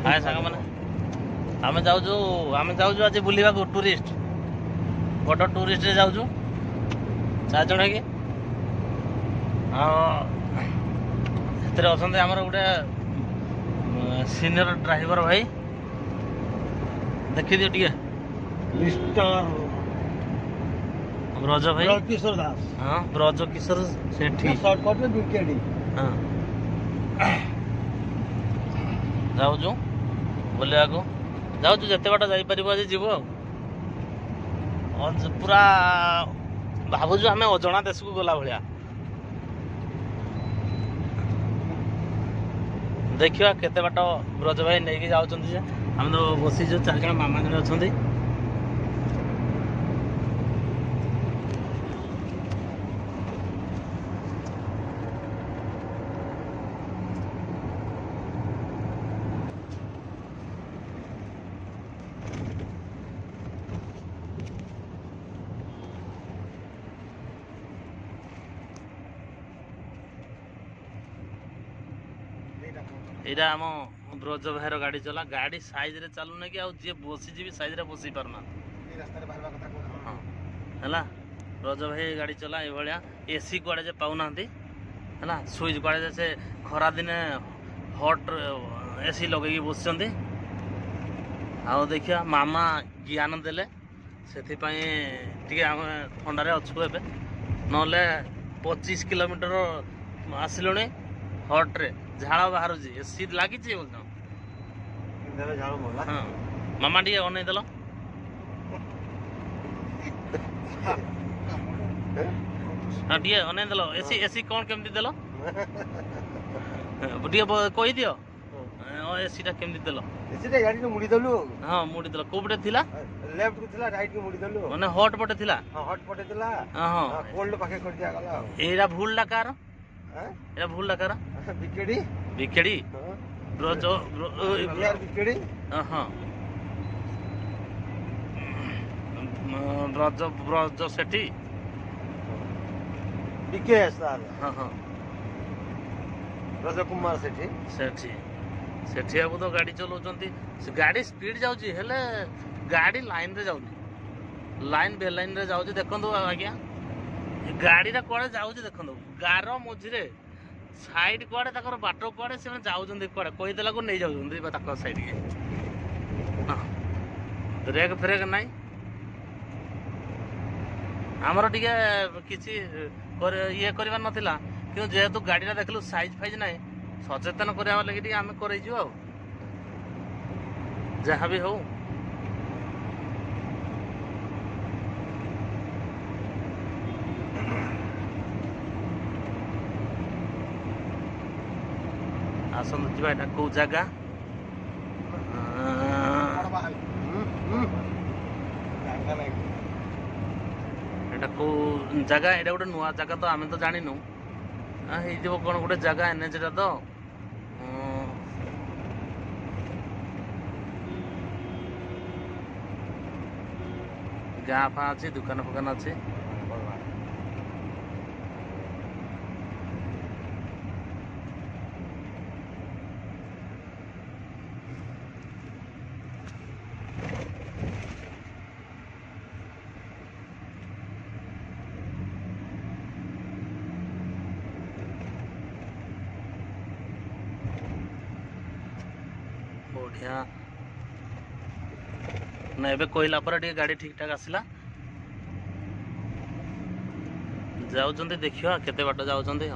हाय सांग मैंने आम जाऊँ आज बुलवा टूरिस्ट बड़ टूरिस्ट जाऊँ 4 जन कि अच्छा आमर गोटे सीनियर ड्राइवर भाई देखी दियो टे ब्रज भाई किशोर दास हाँ ब्रज किशोर सेठी शॉर्टकट में बीकेडी हाँ जाऊँ बुलवा को जाऊँ जिते बाट जापर आज जीव पूरा भावुँ आम अजणा देश को गला भाया देखिए केते बाट ब्रज भाई नहीं जाऊँ आम तो बसीचु 4 जन मामा जन अच्छा यहाँ आम ब्रज भाईर गाड़ी चला गाड़ी साइज रे चलू ना कि जी बसीजी भी साइज रे बसी पारना है ब्रज भाई गाड़ी चला ये भाया एसी कुआड़े जे पाऊना है सुइच कुआड़े से खरा दिने हट एसी लगे बस देखिया मामा ज्ञान देले से आम ठंडारे अच्छु ए ना 25 किलोमीटर आसिलु हट्रे झाड़ बाहर एसी लगी हाँ मामा टे अन देल हाँ टे अन देल एसी एसी कौन केमती देल टे कही दियो एसीटा केमती देल एसीटा गाड़ी को मुड़ी दलु हाँ मुड़ी देल को पटे थिला लेफ्ट को थिला राइट को मुड़ी दलु माने हॉट पटे थिला हां हॉट पटे थिला हां कोल्ड पाखे कर दिया गला एरा भूल लकार हैं एरा भूल लकार बिकेडी बिकेडी ब्रज यार बिकेडी हां ब्रज ब्रज सेठी बिके सर हां हां ब्रज कुमार सेठी सेठी सेठी अब तो गाड़ी चलाउछंती गाड़ी स्पीड जाउची हेले गाड़ी लाइन रे जाउनी लाइन बे लाइन रे जाउची देखंतु आज्ञा गाड़ी रा कोड़े जाउची देखंतु गार मझिरे साइड कुआड़े तक बाट कुआड़े से जाऊँ कुआड़े कहीदेला को नहीं जाऊँ साइड के ब्रेक फ्रेक नाई आमर टे किसी ये करवार नाला कि जेहेतु गाड़ी देखलु साइज फाइज ना सचेतन करवा लगे आम कर जहाँ भी हो आसत जी एटा कौ जगह एटा कौ जगह एटा गोटे नुआ जगह तो आम तो जानिनु कौन गोटे जगह एनएच तो गाँ फा अच्छी दुकान फुकान अच्छी बढ़िया ना एबे कोइला पर टे गाड़ी ठीक ठाक आसला जाउचंती देखियो केते बाट जाउचंती।